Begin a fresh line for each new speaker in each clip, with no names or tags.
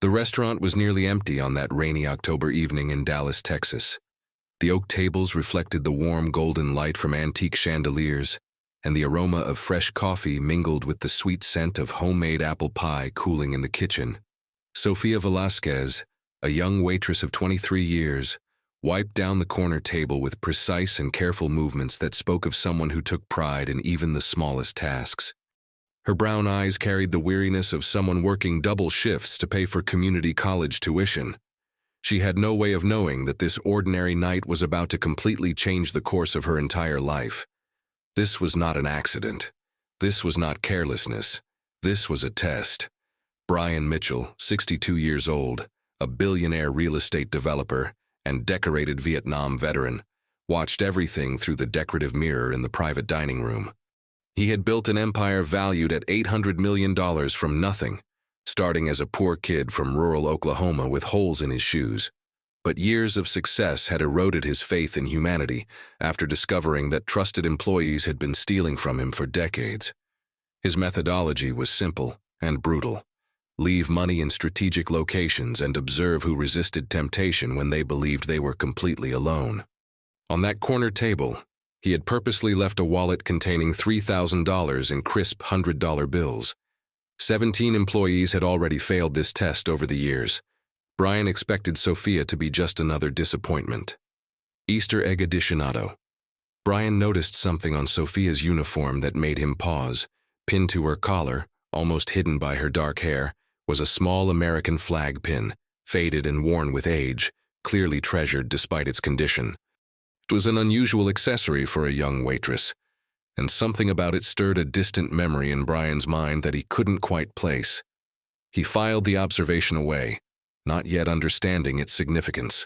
The restaurant was nearly empty on that rainy October evening in Dallas, Texas. The oak tables reflected the warm golden light from antique chandeliers, and the aroma of fresh coffee mingled with the sweet scent of homemade apple pie cooling in the kitchen. Sofia Velasquez, a young waitress of 23 years, wiped down the corner table with precise and careful movements that spoke of someone who took pride in even the smallest tasks. Her brown eyes carried the weariness of someone working double shifts to pay for community college tuition. She had no way of knowing that this ordinary night was about to completely change the course of her entire life. This was not an accident. This was not carelessness. This was a test. Brian Mitchell, 62 years old, a billionaire real estate developer and decorated Vietnam veteran, watched everything through the decorative mirror in the private dining room. He had built an empire valued at $800 million from nothing, starting as a poor kid from rural Oklahoma with holes in his shoes. But years of success had eroded his faith in humanity after discovering that trusted employees had been stealing from him for decades. His methodology was simple and brutal. Leave money in strategic locations and observe who resisted temptation when they believed they were completely alone. On that corner table, he had purposely left a wallet containing $3,000 in crisp $100 bills. 17 employees had already failed this test over the years. Brian expected Sofia to be just another disappointment. Easter egg aficionado. Brian noticed something on Sofia's uniform that made him pause. Pinned to her collar, almost hidden by her dark hair, was a small American flag pin, faded and worn with age, clearly treasured despite its condition. It was an unusual accessory for a young waitress, and something about it stirred a distant memory in Brian's mind that he couldn't quite place. He filed the observation away, not yet understanding its significance.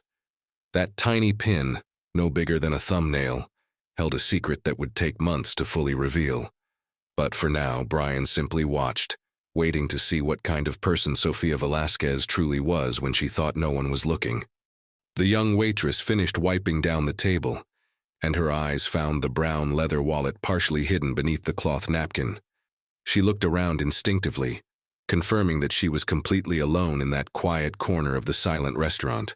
That tiny pin, no bigger than a thumbnail, held a secret that would take months to fully reveal. But for now, Brian simply watched, waiting to see what kind of person Sofia Velasquez truly was when she thought no one was looking. The young waitress finished wiping down the table, and her eyes found the brown leather wallet partially hidden beneath the cloth napkin. She looked around instinctively, confirming that she was completely alone in that quiet corner of the silent restaurant.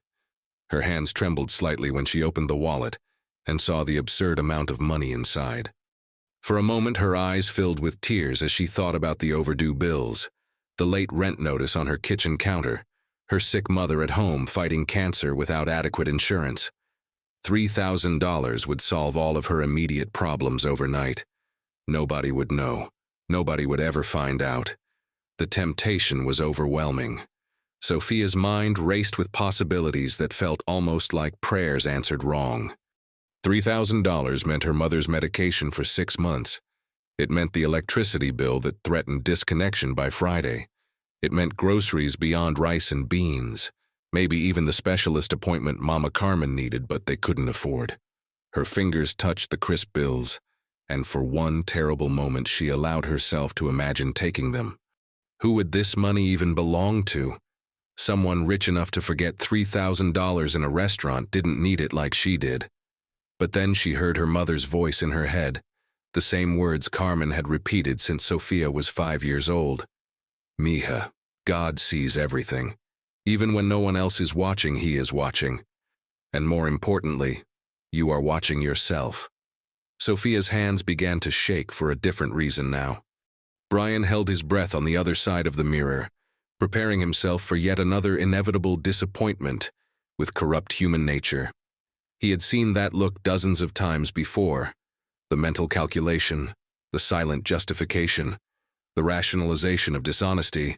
Her hands trembled slightly when she opened the wallet and saw the absurd amount of money inside. For a moment, her eyes filled with tears as she thought about the overdue bills, the late rent notice on her kitchen counter, her sick mother at home fighting cancer without adequate insurance. $3,000 would solve all of her immediate problems overnight. Nobody would know. Nobody would ever find out. The temptation was overwhelming. Sofia's mind raced with possibilities that felt almost like prayers answered wrong. $3,000 meant her mother's medication for 6 months. It meant the electricity bill that threatened disconnection by Friday. It meant groceries beyond rice and beans, maybe even the specialist appointment Mama Carmen needed but they couldn't afford. Her fingers touched the crisp bills, and for one terrible moment she allowed herself to imagine taking them. Who would this money even belong to? Someone rich enough to forget $3,000 in a restaurant didn't need it like she did. But then she heard her mother's voice in her head, the same words Carmen had repeated since Sofia was 5 years old. Mija, God sees everything. Even when no one else is watching, He is watching. And more importantly, you are watching yourself. Sofia's hands began to shake for a different reason now. Brian held his breath on the other side of the mirror, preparing himself for yet another inevitable disappointment with corrupt human nature. He had seen that look dozens of times before. The mental calculation, the silent justification, the rationalization of dishonesty.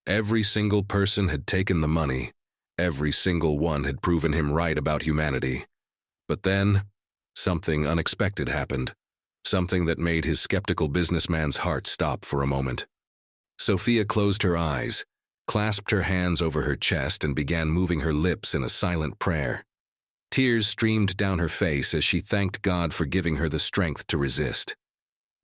Every single person had taken the money. Every single one had proven him right about humanity. But then, something unexpected happened. Something that made his skeptical businessman's heart stop for a moment. Sofia closed her eyes, clasped her hands over her chest, and began moving her lips in a silent prayer. Tears streamed down her face as she thanked God for giving her the strength to resist.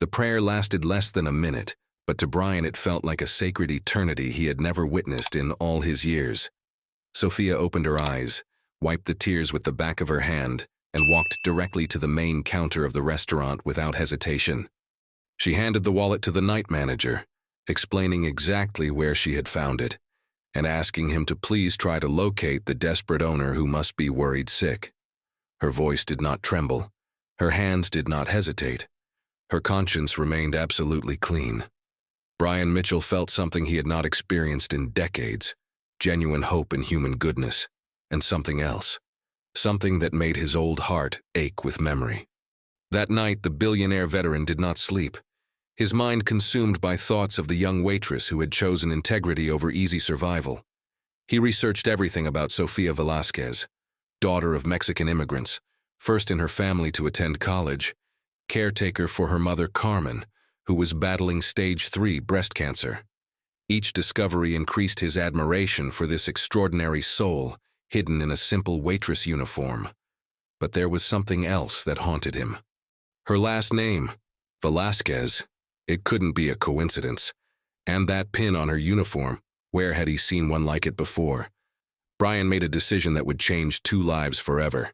The prayer lasted less than a minute, but to Brian it felt like a sacred eternity he had never witnessed in all his years. Sofia opened her eyes, wiped the tears with the back of her hand, and walked directly to the main counter of the restaurant without hesitation. She handed the wallet to the night manager, explaining exactly where she had found it, and asking him to please try to locate the desperate owner who must be worried sick. Her voice did not tremble. Her hands did not hesitate. Her conscience remained absolutely clean. Brian Mitchell felt something he had not experienced in decades, genuine hope in human goodness, and something else, something that made his old heart ache with memory. That night, the billionaire veteran did not sleep, his mind consumed by thoughts of the young waitress who had chosen integrity over easy survival. He researched everything about Sofia Velasquez, daughter of Mexican immigrants, first in her family to attend college, caretaker for her mother Carmen, who was battling stage 3 breast cancer. Each discovery increased his admiration for this extraordinary soul hidden in a simple waitress uniform. But there was something else that haunted him. Her last name, Velasquez. It couldn't be a coincidence. And that pin on her uniform, where had he seen one like it before? Brian made a decision that would change 2 lives forever.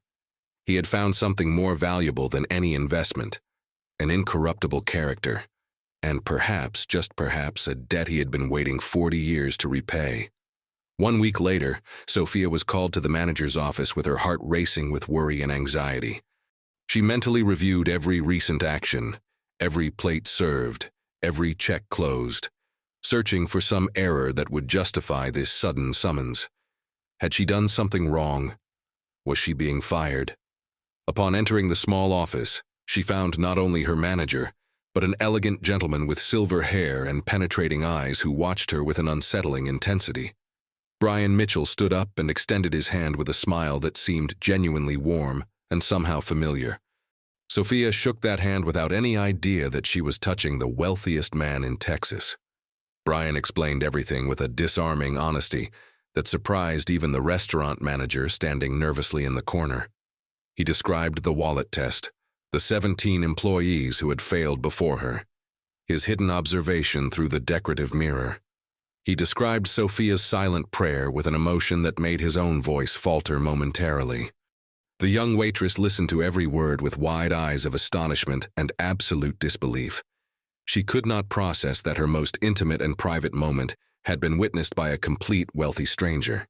He had found something more valuable than any investment, an incorruptible character, and perhaps, just perhaps, a debt he had been waiting 40 years to repay. 1 week later, Sofia was called to the manager's office with her heart racing with worry and anxiety. She mentally reviewed every recent action, every plate served, every check closed, searching for some error that would justify this sudden summons. Had she done something wrong? Was she being fired? Upon entering the small office, she found not only her manager, but an elegant gentleman with silver hair and penetrating eyes who watched her with an unsettling intensity. Brian Mitchell stood up and extended his hand with a smile that seemed genuinely warm and somehow familiar. Sofia shook that hand without any idea that she was touching the wealthiest man in Texas. Brian explained everything with a disarming honesty that surprised even the restaurant manager standing nervously in the corner. He described the wallet test, the 17 employees who had failed before her, his hidden observation through the decorative mirror. He described Sofia's silent prayer with an emotion that made his own voice falter momentarily. The young waitress listened to every word with wide eyes of astonishment and absolute disbelief. She could not process that her most intimate and private moment had been witnessed by a complete wealthy stranger.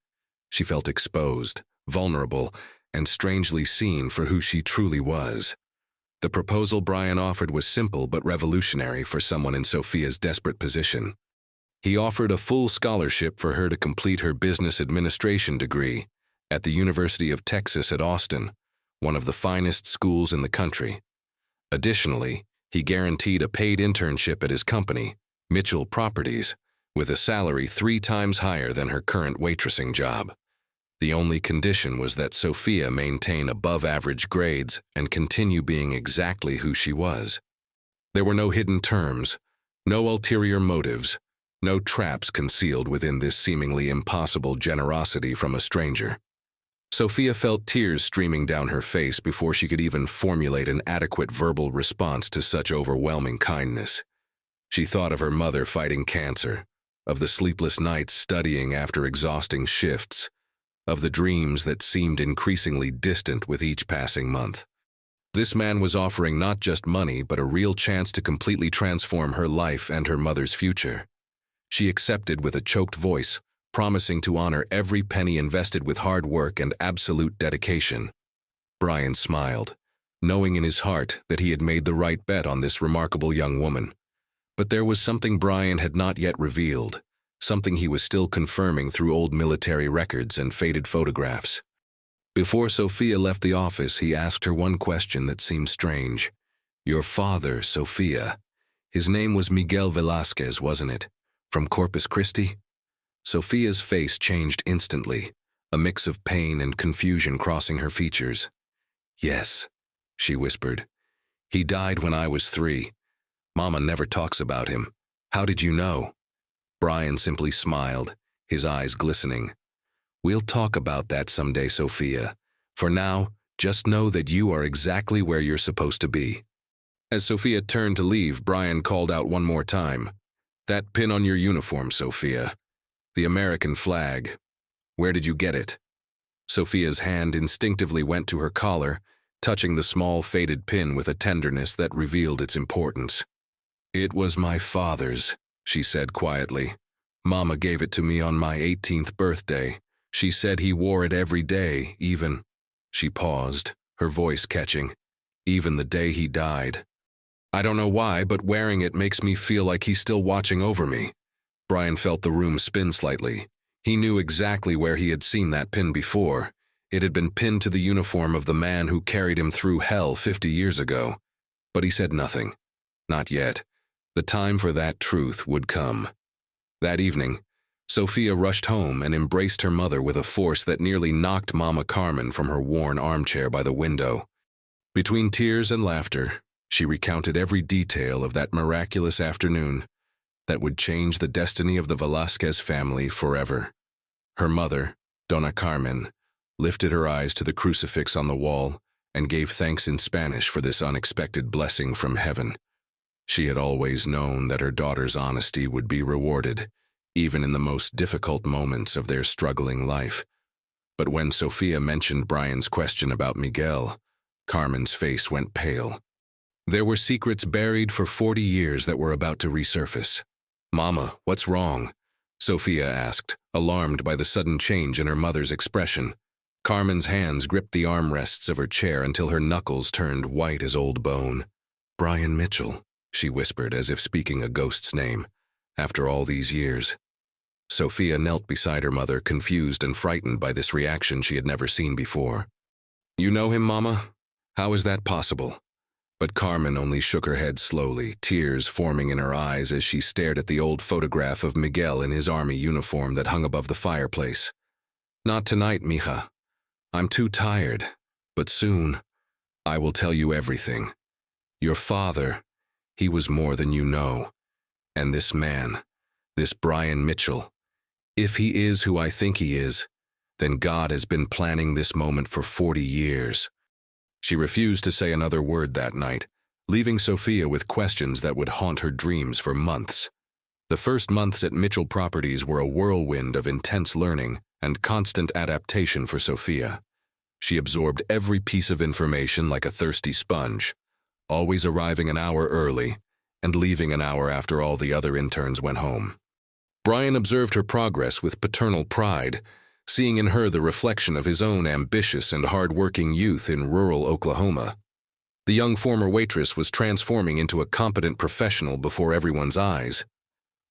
She felt exposed, vulnerable, and strangely seen for who she truly was. The proposal Brian offered was simple but revolutionary for someone in Sofia's desperate position. He offered a full scholarship for her to complete her business administration degree at the University of Texas at Austin, one of the finest schools in the country. Additionally, he guaranteed a paid internship at his company, Mitchell Properties, with a salary 3 times higher than her current waitressing job. The only condition was that Sofia maintain above-average grades and continue being exactly who she was. There were no hidden terms, no ulterior motives, no traps concealed within this seemingly impossible generosity from a stranger. Sofia felt tears streaming down her face before she could even formulate an adequate verbal response to such overwhelming kindness. She thought of her mother fighting cancer, of the sleepless nights studying after exhausting shifts, of the dreams that seemed increasingly distant with each passing month. This man was offering not just money but a real chance to completely transform her life and her mother's future. She accepted with a choked voice, promising to honor every penny invested with hard work and absolute dedication. Brian smiled, knowing in his heart that he had made the right bet on this remarkable young woman. But there was something Brian had not yet revealed, something he was still confirming through old military records and faded photographs. Before Sofia left the office, he asked her one question that seemed strange. "Your father, Sofia, his name was Miguel Velasquez, wasn't it? From Corpus Christi?" Sofia's face changed instantly, a mix of pain and confusion crossing her features. "Yes," she whispered. "He died when I was 3. Mama never talks about him. How did you know?" Brian simply smiled, his eyes glistening. "We'll talk about that someday, Sofia. For now, just know that you are exactly where you're supposed to be." As Sofia turned to leave, Brian called out one more time. "That pin on your uniform, Sofia. The American flag. Where did you get it?" Sofia's hand instinctively went to her collar, touching the small faded pin with a tenderness that revealed its importance. "It was my father's," she said quietly. Mama gave it to me on my 18th birthday. She said he wore it every day, even—" She paused, her voice catching. "Even the day he died. I don't know why, but wearing it makes me feel like he's still watching over me." Brian felt the room spin slightly. He knew exactly where he had seen that pin before. It had been pinned to the uniform of the man who carried him through hell 50 years ago. But he said nothing. Not yet. The time for that truth would come. That evening, Sofia rushed home and embraced her mother with a force that nearly knocked Mama Carmen from her worn armchair by the window. Between tears and laughter, she recounted every detail of that miraculous afternoon that would change the destiny of the Velasquez family forever. Her mother, Dona Carmen, lifted her eyes to the crucifix on the wall and gave thanks in Spanish for this unexpected blessing from heaven. She had always known that her daughter's honesty would be rewarded, even in the most difficult moments of their struggling life. But when Sofia mentioned Brian's question about Miguel, Carmen's face went pale. There were secrets buried for 40 years that were about to resurface. "Mama, what's wrong?" Sofia asked, alarmed by the sudden change in her mother's expression. Carmen's hands gripped the armrests of her chair until her knuckles turned white as old bone. "Brian Mitchell," she whispered as if speaking a ghost's name. "After all these years." Sofia knelt beside her mother, confused and frightened by this reaction she had never seen before. "You know him, Mama? How is that possible?" But Carmen only shook her head slowly, tears forming in her eyes as she stared at the old photograph of Miguel in his army uniform that hung above the fireplace. "Not tonight, mija. I'm too tired. But soon, I will tell you everything. Your father, he was more than you know. And this man, this Brian Mitchell, if he is who I think he is, then God has been planning this moment for 40 years. She refused to say another word that night, leaving Sofia with questions that would haunt her dreams for months. The first months at Mitchell Properties were a whirlwind of intense learning and constant adaptation for Sofia. She absorbed every piece of information like a thirsty sponge, always arriving an hour early and leaving an hour after all the other interns went home. Brian observed her progress with paternal pride, seeing in her the reflection of his own ambitious and hard-working youth in rural Oklahoma. The young former waitress was transforming into a competent professional before everyone's eyes.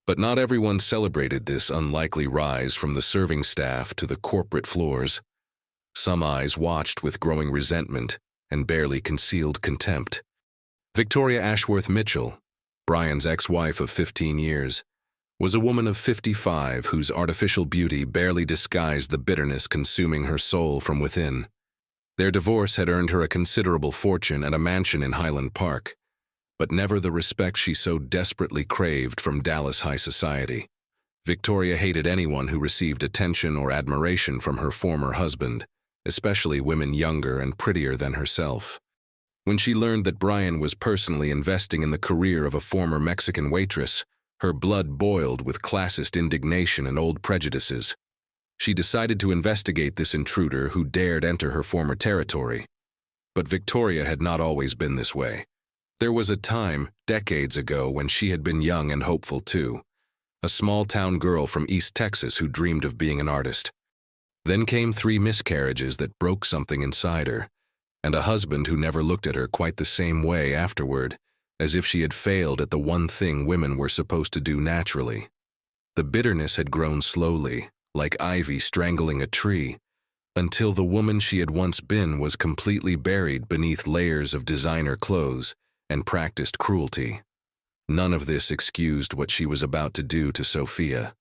But not everyone celebrated this unlikely rise from the serving staff to the corporate floors. Some eyes watched with growing resentment and barely concealed contempt. Victoria Ashworth Mitchell, Brian's ex-wife of 15 years, was a woman of 55 whose artificial beauty barely disguised the bitterness consuming her soul from within. Their divorce had earned her a considerable fortune and a mansion in Highland Park, but never the respect she so desperately craved from Dallas high society. Victoria hated anyone who received attention or admiration from her former husband, especially women younger and prettier than herself. When she learned that Brian was personally investing in the career of a former Mexican waitress, her blood boiled with classist indignation and old prejudices. She decided to investigate this intruder who dared enter her former territory. But Victoria had not always been this way. There was a time, decades ago, when she had been young and hopeful too. A small-town girl from East Texas who dreamed of being an artist. Then came 3 miscarriages that broke something inside her, and a husband who never looked at her quite the same way afterward, as if she had failed at the one thing women were supposed to do naturally. The bitterness had grown slowly, like ivy strangling a tree, until the woman she had once been was completely buried beneath layers of designer clothes and practiced cruelty. None of this excused what she was about to do to Sofia,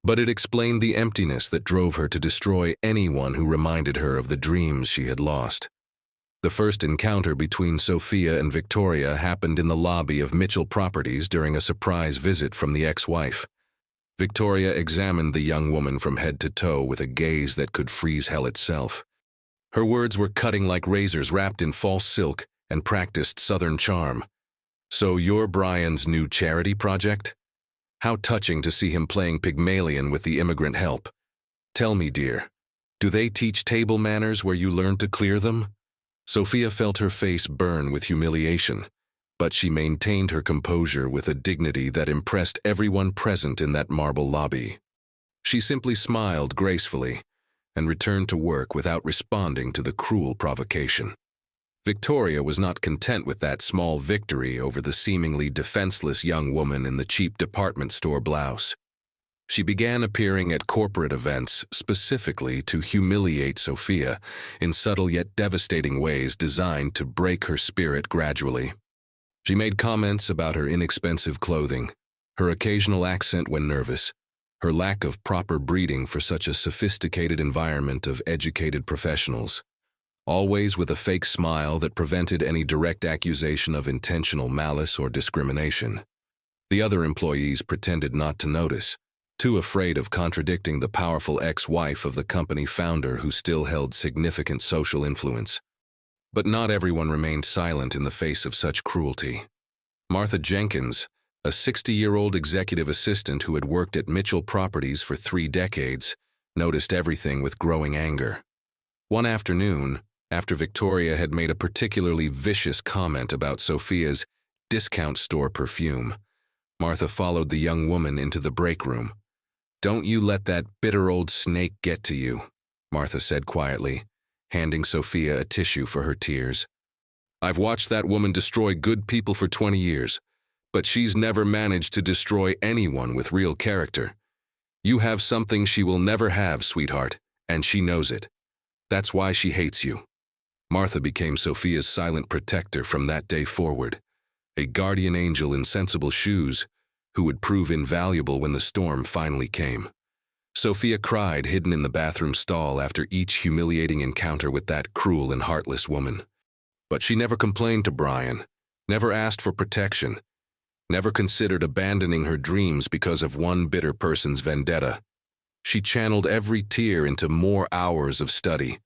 but it explained the emptiness that drove her to destroy anyone who reminded her of the dreams she had lost. The first encounter between Sofia and Victoria happened in the lobby of Mitchell Properties during a surprise visit from the ex-wife. Victoria examined the young woman from head to toe with a gaze that could freeze hell itself. Her words were cutting like razors wrapped in false silk and practiced Southern charm. "So you're Brian's new charity project? How touching to see him playing Pygmalion with the immigrant help. Tell me, dear, do they teach table manners where you learn to clear them?" Sofia felt her face burn with humiliation. but she maintained her composure with a dignity that impressed everyone present in that marble lobby. She simply smiled gracefully and returned to work without responding to the cruel provocation. Victoria was not content with that small victory over the seemingly defenseless young woman in the cheap department store blouse. She began appearing at corporate events specifically to humiliate Sofia in subtle yet devastating ways designed to break her spirit gradually. She made comments about her inexpensive clothing, her occasional accent when nervous, her lack of proper breeding for such a sophisticated environment of educated professionals, always with a fake smile that prevented any direct accusation of intentional malice or discrimination. The other employees pretended not to notice, too afraid of contradicting the powerful ex-wife of the company founder who still held significant social influence. But not everyone remained silent in the face of such cruelty. Martha Jenkins, a 60-year-old executive assistant who had worked at Mitchell Properties for 3 decades, noticed everything with growing anger. One afternoon, after Victoria had made a particularly vicious comment about Sofia's discount store perfume, Martha followed the young woman into the break room. "Don't you let that bitter old snake get to you," Martha said quietly, handing Sofia a tissue for her tears. "I've watched that woman destroy good people for 20 years, but she's never managed to destroy anyone with real character. You have something she will never have, sweetheart, and she knows it. That's why she hates you." Martha became Sofia's silent protector from that day forward, a guardian angel in sensible shoes who would prove invaluable when the storm finally came. Sofia cried hidden in the bathroom stall after each humiliating encounter with that cruel and heartless woman. But she never complained to Brian, never asked for protection, never considered abandoning her dreams because of one bitter person's vendetta. She channeled every tear into more hours of study,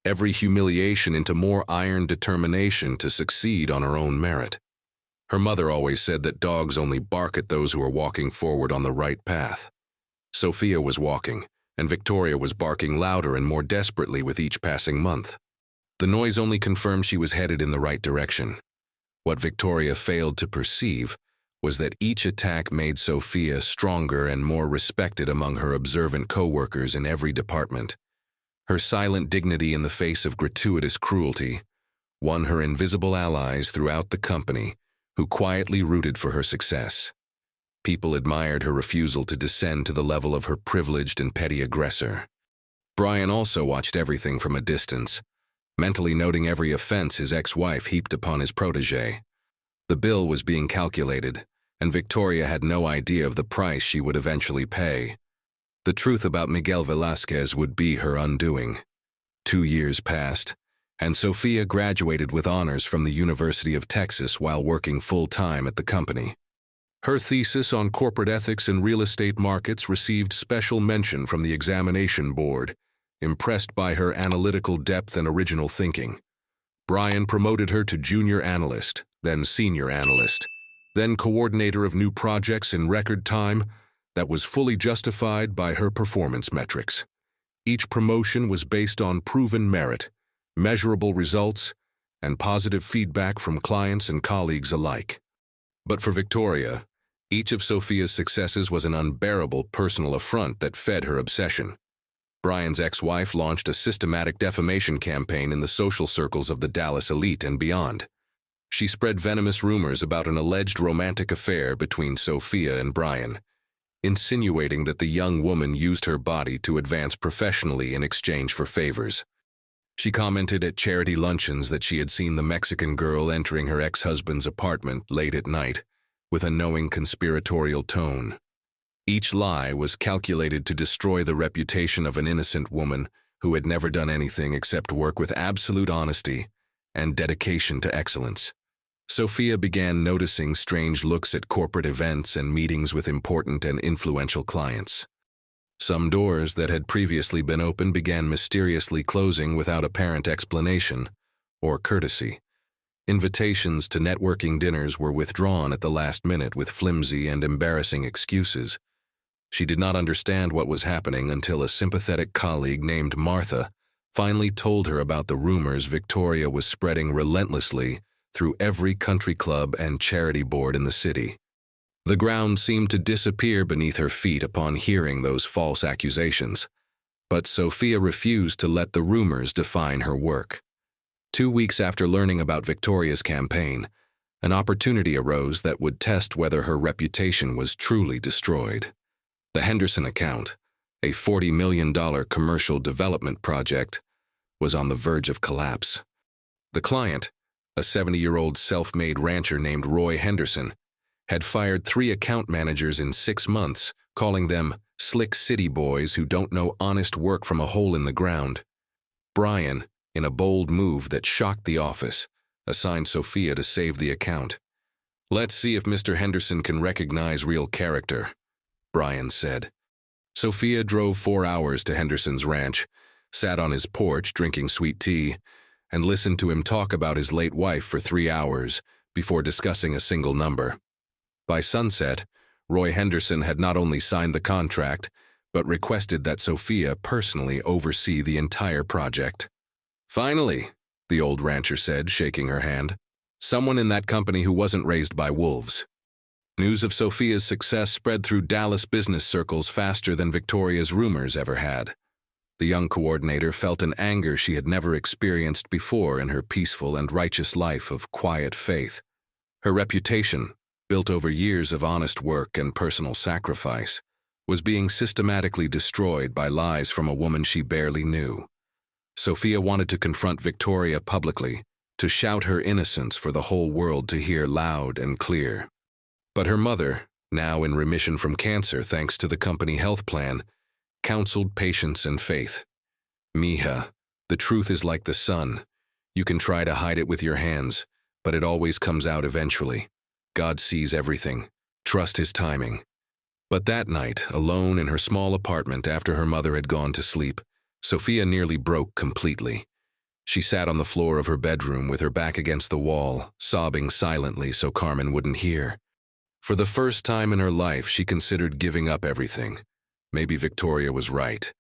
every humiliation into more iron determination to succeed on her own merit. Her mother always said that dogs only bark at those who are walking forward on the right path. Sofia was walking, and Victoria was barking louder and more desperately with each passing month. The noise only confirmed she was headed in the right direction. What Victoria failed to perceive was that each attack made Sofia stronger and more respected among her observant co-workers in every department. Her silent dignity in the face of gratuitous cruelty won her invisible allies throughout the company who quietly rooted for her success. People admired her refusal to descend to the level of her privileged and petty aggressor. Brian also watched everything from a distance, mentally noting every offense his ex-wife heaped upon his protégé. The bill was being calculated, and Victoria had no idea of the price she would eventually pay. The truth about Miguel Velázquez would be her undoing. 2 years passed, and Sofia graduated with honors from the University of Texas while working full-time at the company. Her thesis on corporate ethics in real estate markets received special mention from the examination board, impressed by her analytical depth and original thinking. Brian promoted her to junior analyst, then senior analyst, then coordinator of new projects in record time that was fully justified by her performance metrics. Each promotion was based on proven merit, measurable results, and positive feedback from clients and colleagues alike. But for Victoria, each of Sofia's successes was an unbearable personal affront that fed her obsession. Brian's ex-wife launched a systematic defamation campaign in the social circles of the Dallas elite and beyond. She spread venomous rumors about an alleged romantic affair between Sofia and Brian, insinuating that the young woman used her body to advance professionally in exchange for favors. She commented at charity luncheons that she had seen the Mexican girl entering her ex-husband's apartment late at night, with a knowing conspiratorial tone. Each lie was calculated to destroy the reputation of an innocent woman who had never done anything except work with absolute honesty and dedication to excellence. Sofia began noticing strange looks at corporate events and meetings with important and influential clients. Some doors that had previously been open began mysteriously closing without apparent explanation or courtesy. Invitations to networking dinners were withdrawn at the last minute with flimsy and embarrassing excuses. She did not understand what was happening until a sympathetic colleague named Martha finally told her about the rumors Victoria was spreading relentlessly through every country club and charity board in the city. The ground seemed to disappear beneath her feet upon hearing those false accusations. But Sofia refused to let the rumors define her work. 2 weeks after learning about Victoria's campaign, an opportunity arose that would test whether her reputation was truly destroyed. The Henderson account, a $40 million commercial development project, was on the verge of collapse. The client, a 70-year-old self-made rancher named Roy Henderson, had fired 3 account managers in 6 months, calling them slick city boys who don't know honest work from a hole in the ground. Brian, in a bold move that shocked the office, assigned Sofia to save the account. "Let's see if Mr. Henderson can recognize real character," Brian said. Sofia drove 4 hours to Henderson's ranch, sat on his porch drinking sweet tea, and listened to him talk about his late wife for 3 hours before discussing a single number. By sunset, Roy Henderson had not only signed the contract, but requested that Sofia personally oversee the entire project. "Finally," the old rancher said, shaking her hand. "Someone in that company who wasn't raised by wolves." News of Sofia's success spread through Dallas business circles faster than Victoria's rumors ever had. The young coordinator felt an anger she had never experienced before in her peaceful and righteous life of quiet faith. Her reputation, built over years of honest work and personal sacrifice, was being systematically destroyed by lies from a woman she barely knew. Sofia wanted to confront Victoria publicly, to shout her innocence for the whole world to hear loud and clear. But her mother, now in remission from cancer thanks to the company health plan, counseled patience and faith. "Mija, the truth is like the sun. You can try to hide it with your hands, but it always comes out eventually. God sees everything. Trust his timing." But that night, alone in her small apartment after her mother had gone to sleep, Sofia nearly broke completely. She sat on the floor of her bedroom with her back against the wall, sobbing silently so Carmen wouldn't hear. For the first time in her life, she considered giving up everything. Maybe Victoria was right.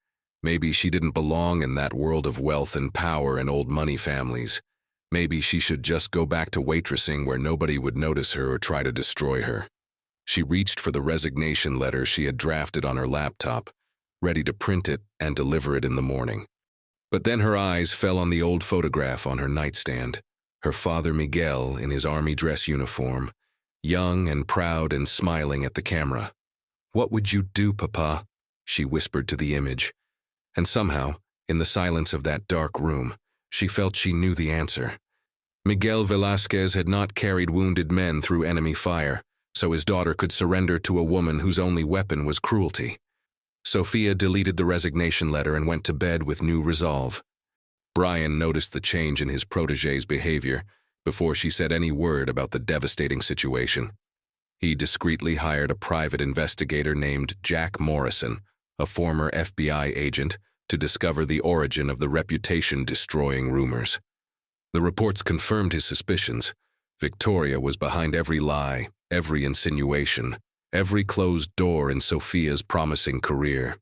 Maybe she didn't belong in that world of wealth and power and old money families. Maybe she should just go back to waitressing where nobody would notice her or try to destroy her. She reached for the resignation letter she had drafted on her laptop, ready to print it and deliver it in the morning. But then her eyes fell on the old photograph on her nightstand, her father Miguel in his army dress uniform, young and proud and smiling at the camera. "What would you do, Papa?" she whispered to the image. And somehow, in the silence of that dark room, she felt she knew the answer. Miguel Velázquez had not carried wounded men through enemy fire, so his daughter could surrender to a woman whose only weapon was cruelty. Sofia deleted the resignation letter and went to bed with new resolve. Brian noticed the change in his protégé's behavior before she said any word about the devastating situation. He discreetly hired a private investigator named Jack Morrison, a former FBI agent, to discover the origin of the reputation-destroying rumors. The reports confirmed his suspicions. Victoria was behind every lie, every insinuation, every closed door in Sofia's promising career.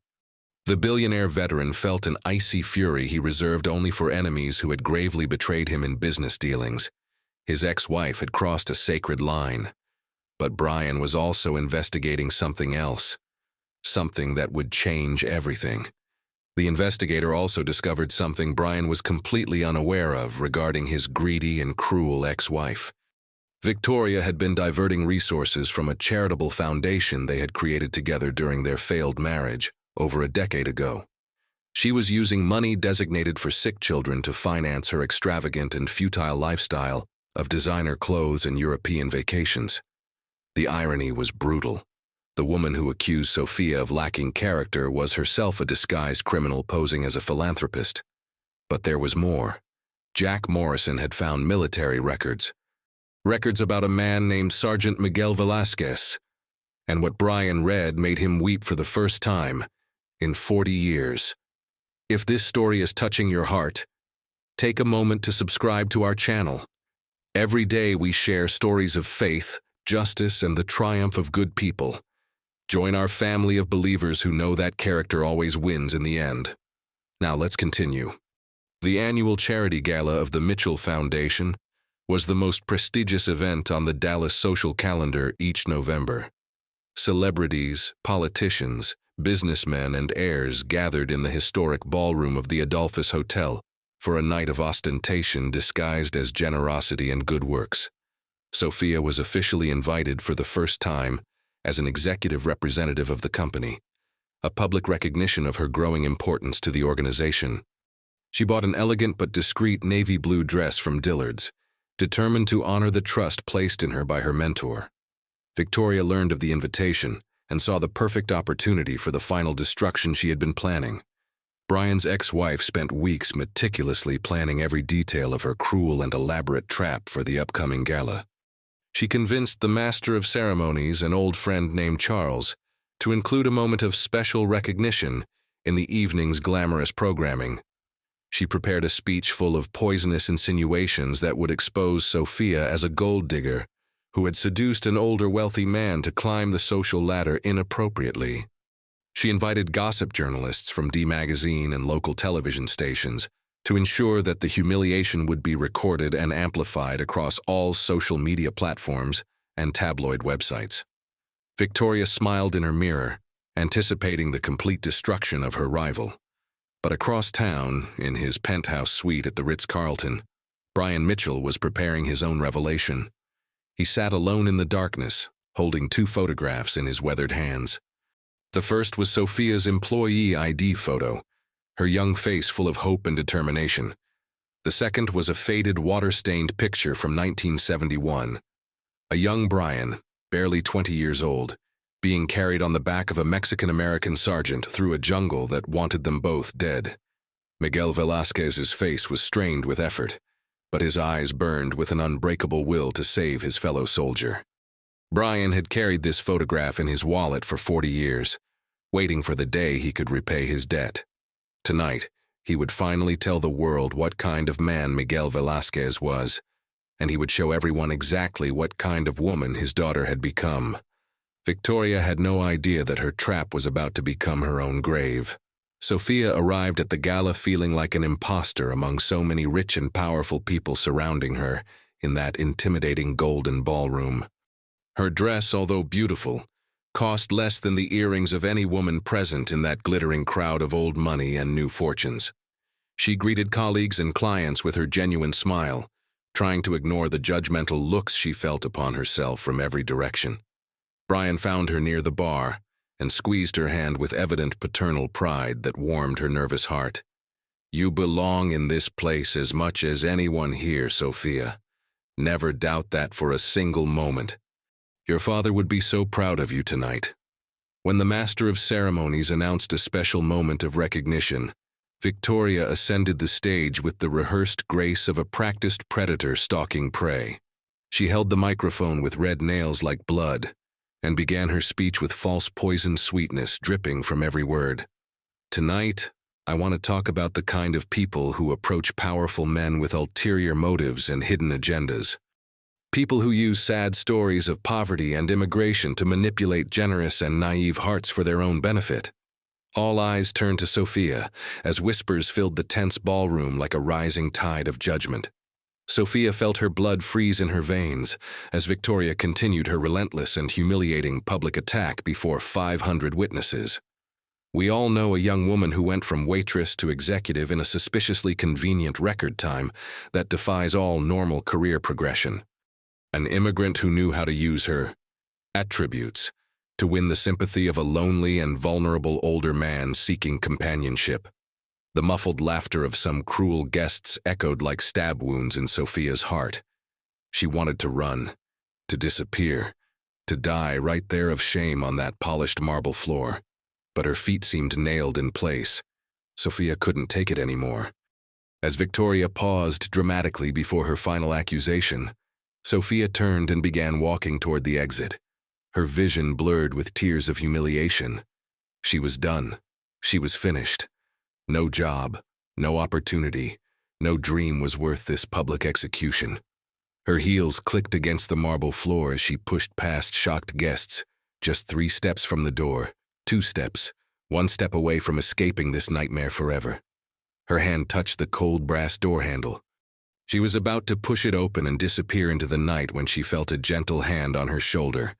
The billionaire veteran felt an icy fury he reserved only for enemies who had gravely betrayed him in business dealings. His ex-wife had crossed a sacred line. But Brian was also investigating something else, something that would change everything. The investigator also discovered something Brian was completely unaware of regarding his greedy and cruel ex-wife. Victoria had been diverting resources from a charitable foundation they had created together during their failed marriage over a decade ago. She was using money designated for sick children to finance her extravagant and futile lifestyle of designer clothes and European vacations. The irony was brutal. The woman who accused Sofia of lacking character was herself a disguised criminal posing as a philanthropist. But there was more. Jack Morrison had found military records. Records about a man named Sergeant Miguel Velázquez. And what Brian read made him weep for the first time in 40 years. If this story is touching your heart, take a moment to subscribe to our channel. Every day we share stories of faith, justice, and the triumph of good people. Join our family of believers who know that character always wins in the end. Now let's continue. The annual charity gala of the Mitchell Foundation was the most prestigious event on the Dallas social calendar each November. Celebrities, politicians, businessmen, and heirs gathered in the historic ballroom of the Adolphus Hotel for a night of ostentation disguised as generosity and good works. Sofia was officially invited for the first time as an executive representative of the company, a public recognition of her growing importance to the organization. She bought an elegant but discreet navy blue dress from Dillard's, determined to honor the trust placed in her by her mentor. Victoria learned of the invitation and saw the perfect opportunity for the final destruction she had been planning. Brian's ex-wife spent weeks meticulously planning every detail of her cruel and elaborate trap for the upcoming gala. She convinced the master of ceremonies, an old friend named Charles, to include a moment of special recognition in the evening's glamorous programming. She prepared a speech full of poisonous insinuations that would expose Sofia as a gold digger who had seduced an older wealthy man to climb the social ladder inappropriately. She invited gossip journalists from D Magazine and local television stations to ensure that the humiliation would be recorded and amplified across all social media platforms and tabloid websites. Victoria smiled in her mirror, anticipating the complete destruction of her rival. But across town, in his penthouse suite at the Ritz-Carlton, Brian Mitchell was preparing his own revelation. He sat alone in the darkness, holding 2 photographs in his weathered hands. The first was Sofia's employee ID photo, her young face full of hope and determination. The second was a faded, water-stained picture from 1971. A young Brian, barely 20 years old, being carried on the back of a Mexican-American sergeant through a jungle that wanted them both dead. Miguel Velázquez's face was strained with effort, but his eyes burned with an unbreakable will to save his fellow soldier. Brian had carried this photograph in his wallet for 40 years, waiting for the day he could repay his debt. Tonight, he would finally tell the world what kind of man Miguel Velázquez was, and he would show everyone exactly what kind of woman his daughter had become. Victoria had no idea that her trap was about to become her own grave. Sofia arrived at the gala feeling like an imposter among so many rich and powerful people surrounding her in that intimidating golden ballroom. Her dress, although beautiful, cost less than the earrings of any woman present in that glittering crowd of old money and new fortunes. She greeted colleagues and clients with her genuine smile, trying to ignore the judgmental looks she felt upon herself from every direction. Brian found her near the bar and squeezed her hand with evident paternal pride that warmed her nervous heart. "You belong in this place as much as anyone here, Sofia. Never doubt that for a single moment. Your father would be so proud of you tonight." When the master of ceremonies announced a special moment of recognition, Victoria ascended the stage with the rehearsed grace of a practiced predator stalking prey. She held the microphone with red nails like blood and began her speech with false poison sweetness dripping from every word. "Tonight, I want to talk about the kind of people who approach powerful men with ulterior motives and hidden agendas. People who use sad stories of poverty and immigration to manipulate generous and naive hearts for their own benefit." All eyes turned to Sofia as whispers filled the tense ballroom like a rising tide of judgment. Sofia felt her blood freeze in her veins as Victoria continued her relentless and humiliating public attack before 500 witnesses. We all know a young woman who went from waitress to executive in a suspiciously convenient record time that defies all normal career progression. An immigrant who knew how to use her attributes to win the sympathy of a lonely and vulnerable older man seeking companionship. The muffled laughter of some cruel guests echoed like stab wounds in Sofia's heart. She wanted to run, to disappear, to die right there of shame on that polished marble floor. But her feet seemed nailed in place. Sofia couldn't take it anymore. As Victoria paused dramatically before her final accusation, Sofia turned and began walking toward the exit, her vision blurred with tears of humiliation. She was done. She was finished. No job, no opportunity, no dream was worth this public execution. Her heels clicked against the marble floor as she pushed past shocked guests, just 3 steps from the door, 2 steps, 1 step away from escaping this nightmare forever. Her hand touched the cold brass door handle. She was about to push it open and disappear into the night when she felt a gentle hand on her shoulder.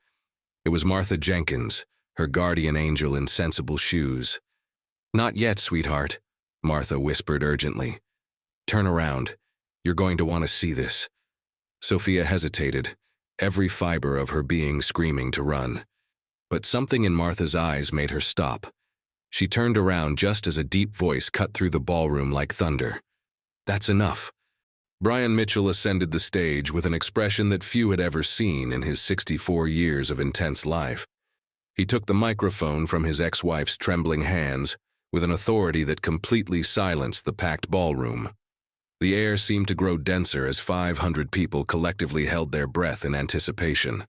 It was Martha Jenkins, her guardian angel in sensible shoes. "Not yet, sweetheart," Martha whispered urgently. "Turn around. You're going to want to see this." Sofia hesitated, every fiber of her being screaming to run. But something in Martha's eyes made her stop. She turned around just as a deep voice cut through the ballroom like thunder. "That's enough." Brian Mitchell ascended the stage with an expression that few had ever seen in his 64 years of intense life. He took the microphone from his ex-wife's trembling hands with an authority that completely silenced the packed ballroom. The air seemed to grow denser as 500 people collectively held their breath in anticipation.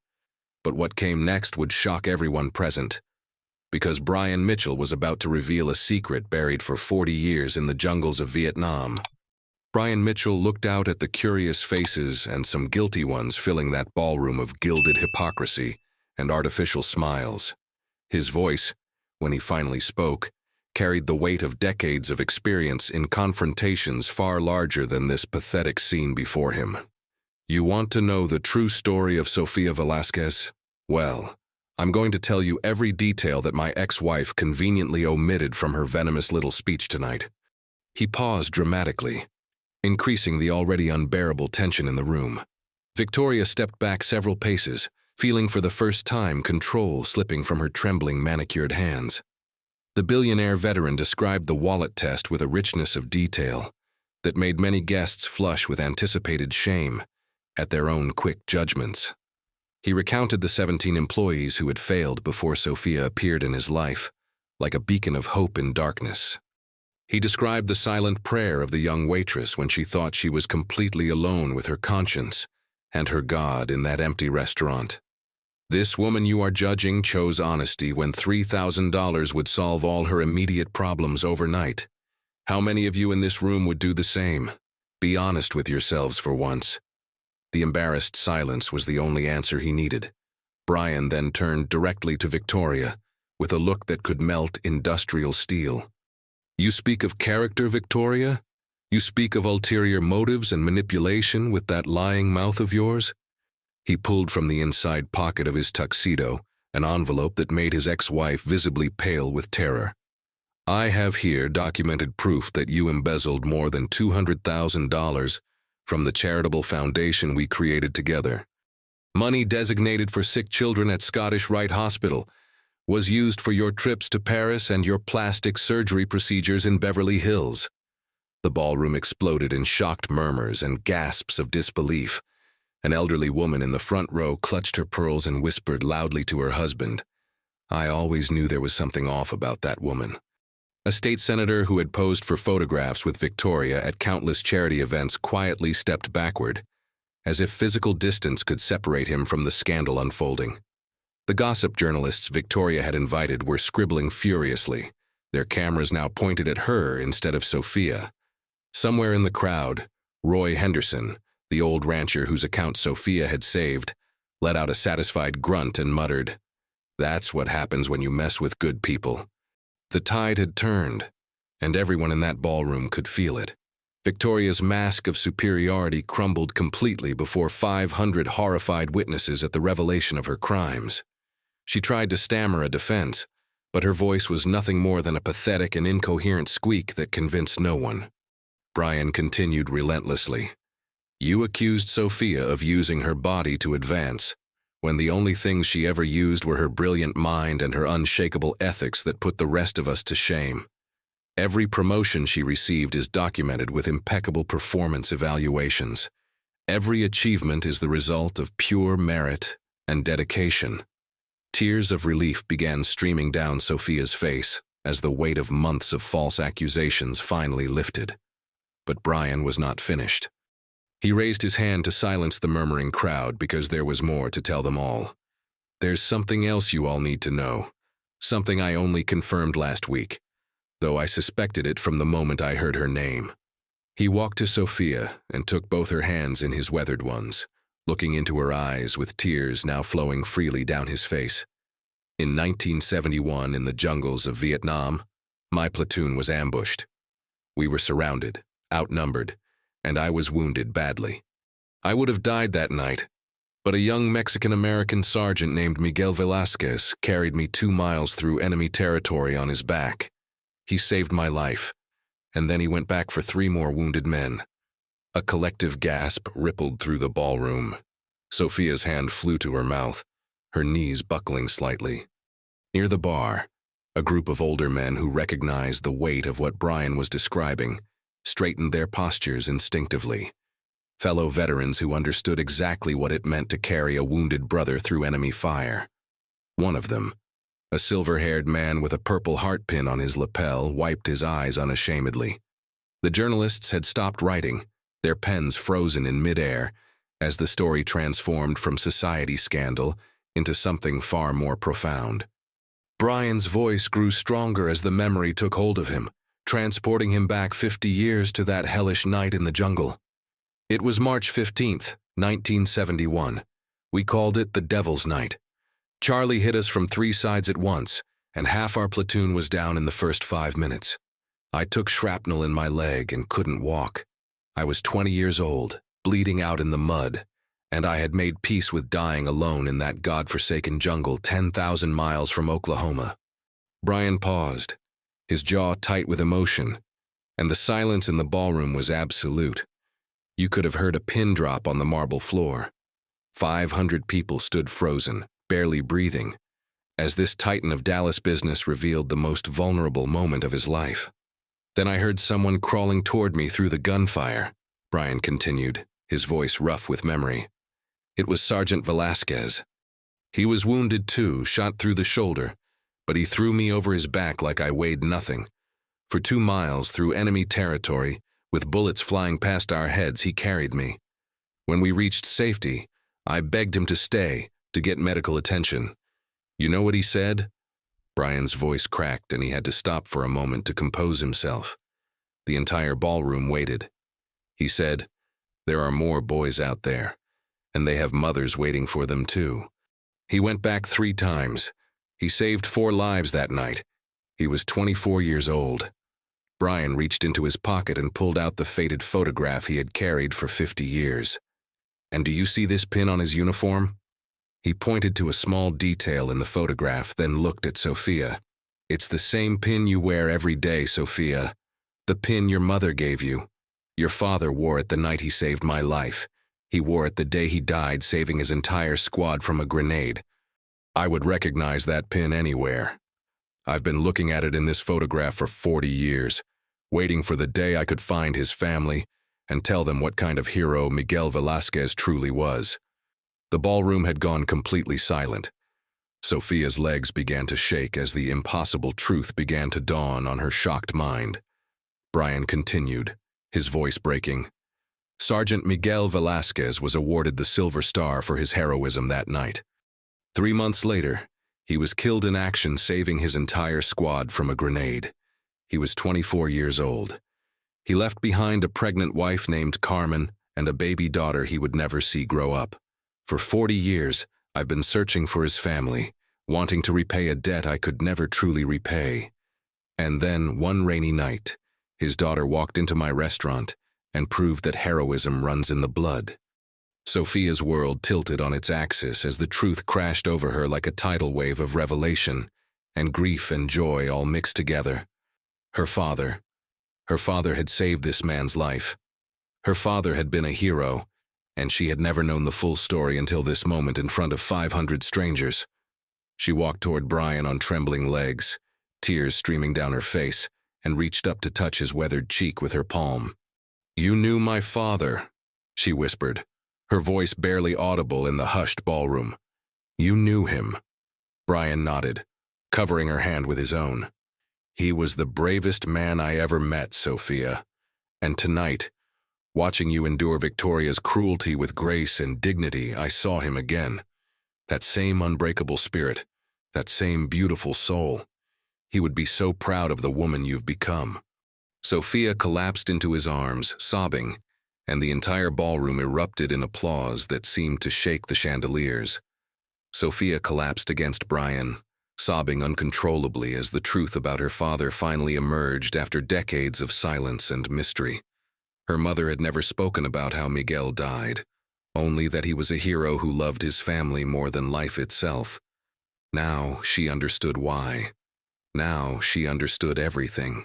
But what came next would shock everyone present, because Brian Mitchell was about to reveal a secret buried for 40 years in the jungles of Vietnam. Brian Mitchell looked out at the curious faces and some guilty ones filling that ballroom of gilded hypocrisy and artificial smiles. His voice, when he finally spoke, carried the weight of decades of experience in confrontations far larger than this pathetic scene before him. "You want to know the true story of Sofia Velasquez? Well, I'm going to tell you every detail that my ex-wife conveniently omitted from her venomous little speech tonight." He paused dramatically, increasing the already unbearable tension in the room. Victoria stepped back several paces, feeling for the first time control slipping from her trembling manicured hands. The billionaire veteran described the wallet test with a richness of detail that made many guests flush with anticipated shame at their own quick judgments. He recounted the 17 employees who had failed before Sofia appeared in his life, like a beacon of hope in darkness. He described the silent prayer of the young waitress when she thought she was completely alone with her conscience and her God in that empty restaurant. "This woman you are judging chose honesty when $3,000 would solve all her immediate problems overnight. How many of you in this room would do the same? Be honest with yourselves for once." The embarrassed silence was the only answer he needed. Brian then turned directly to Victoria, with a look that could melt industrial steel. "You speak of character, Victoria? You speak of ulterior motives and manipulation with that lying mouth of yours?" He pulled from the inside pocket of his tuxedo an envelope that made his ex-wife visibly pale with terror. "I have here documented proof that you embezzled more than $200,000 from the charitable foundation we created together. Money designated for sick children at Scottish Rite Hospital was used for your trips to Paris and your plastic surgery procedures in Beverly Hills." The ballroom exploded in shocked murmurs and gasps of disbelief. An elderly woman in the front row clutched her pearls and whispered loudly to her husband. I always knew there was something off about that woman. A state senator who had posed for photographs with Victoria at countless charity events quietly stepped backward, as if physical distance could separate him from the scandal unfolding. The gossip journalists Victoria had invited were scribbling furiously, their cameras now pointed at her instead of Sofia. Somewhere in the crowd, Roy Henderson, the old rancher whose account Sofia had saved, let out a satisfied grunt and muttered, "That's what happens when you mess with good people." The tide had turned, and everyone in that ballroom could feel it. Victoria's mask of superiority crumbled completely before 500 horrified witnesses at the revelation of her crimes. She tried to stammer a defense, but her voice was nothing more than a pathetic and incoherent squeak that convinced no one. Brian continued relentlessly. "You accused Sofia of using her body to advance, when the only things she ever used were her brilliant mind and her unshakable ethics that put the rest of us to shame. Every promotion she received is documented with impeccable performance evaluations. Every achievement is the result of pure merit and dedication." Tears of relief began streaming down Sofia's face as the weight of months of false accusations finally lifted. But Brian was not finished. He raised his hand to silence the murmuring crowd because there was more to tell them all. "There's something else you all need to know, something I only confirmed last week, though I suspected it from the moment I heard her name." He walked to Sofia and took both her hands in his weathered ones, looking into her eyes with tears now flowing freely down his face. "In 1971, in the jungles of Vietnam, my platoon was ambushed. We were surrounded, outnumbered, and I was wounded badly. I would have died that night, but a young Mexican-American sergeant named Miguel Velasquez carried me 2 miles through enemy territory on his back. He saved my life, and then he went back for 3 more wounded men. A collective gasp rippled through the ballroom. Sofia's hand flew to her mouth, her knees buckling slightly. Near the bar, a group of older men who recognized the weight of what Brian was describing straightened their postures instinctively. Fellow veterans who understood exactly what it meant to carry a wounded brother through enemy fire. One of them, a silver-haired man with a purple heart pin on his lapel, wiped his eyes unashamedly. The journalists had stopped writing, their pens frozen in midair, as the story transformed from society scandal into something far more profound. Brian's voice grew stronger as the memory took hold of him, transporting him back 50 years to that hellish night in the jungle. It was March 15th, 1971. We called it the Devil's Night. Charlie hit us from 3 sides at once, and half our platoon was down in the first 5 minutes. I took shrapnel in my leg and couldn't walk. I was 20 years old, bleeding out in the mud, and I had made peace with dying alone in that godforsaken jungle 10,000 miles from Oklahoma. Brian paused, his jaw tight with emotion, and the silence in the ballroom was absolute. You could have heard a pin drop on the marble floor. 500 people stood frozen, barely breathing, as this titan of Dallas business revealed the most vulnerable moment of his life. Then I heard someone crawling toward me through the gunfire, Brian continued, his voice rough with memory. It was Sergeant Velasquez. He was wounded too, shot through the shoulder, but he threw me over his back like I weighed nothing. For 2 miles through enemy territory, with bullets flying past our heads, he carried me. When we reached safety, I begged him to stay, to get medical attention. You know what he said? Brian's voice cracked and he had to stop for a moment to compose himself. The entire ballroom waited. He said, "There are more boys out there, and they have mothers waiting for them too." He went back 3 times. He saved 4 lives that night. He was 24 years old. Brian reached into his pocket and pulled out the faded photograph he had carried for 50 years. "And do you see this pin on his uniform?" He pointed to a small detail in the photograph, then looked at Sofia. "It's the same pin you wear every day, Sofia. The pin your mother gave you. Your father wore it the night he saved my life. He wore it the day he died, saving his entire squad from a grenade. I would recognize that pin anywhere. I've been looking at it in this photograph for 40 years, waiting for the day I could find his family and tell them what kind of hero Miguel Velasquez truly was." The ballroom had gone completely silent. Sofia's legs began to shake as the impossible truth began to dawn on her shocked mind. Brian continued, his voice breaking. Sergeant Miguel Velasquez was awarded the Silver Star for his heroism that night. 3 months later, he was killed in action, saving his entire squad from a grenade. He was 24 years old. He left behind a pregnant wife named Carmen and a baby daughter he would never see grow up. For 40 years, I've been searching for his family, wanting to repay a debt I could never truly repay. And then, one rainy night, his daughter walked into my restaurant and proved that heroism runs in the blood. Sofia's world tilted on its axis as the truth crashed over her like a tidal wave of revelation, and grief and joy all mixed together. Her father had saved this man's life. Her father had been a hero, and she had never known the full story until this moment in front of 500 strangers. She walked toward Brian on trembling legs, tears streaming down her face, and reached up to touch his weathered cheek with her palm. "You knew my father," she whispered, her voice barely audible in the hushed ballroom. "You knew him." Brian nodded, covering her hand with his own. "He was the bravest man I ever met, Sofia. And tonight, watching you endure Victoria's cruelty with grace and dignity, I saw him again. That same unbreakable spirit, that same beautiful soul. He would be so proud of the woman you've become." Sofia collapsed into his arms, sobbing, and the entire ballroom erupted in applause that seemed to shake the chandeliers. Sofia collapsed against Brian, sobbing uncontrollably as the truth about her father finally emerged after decades of silence and mystery. Her mother had never spoken about how Miguel died, only that he was a hero who loved his family more than life itself. Now she understood why. Now she understood everything.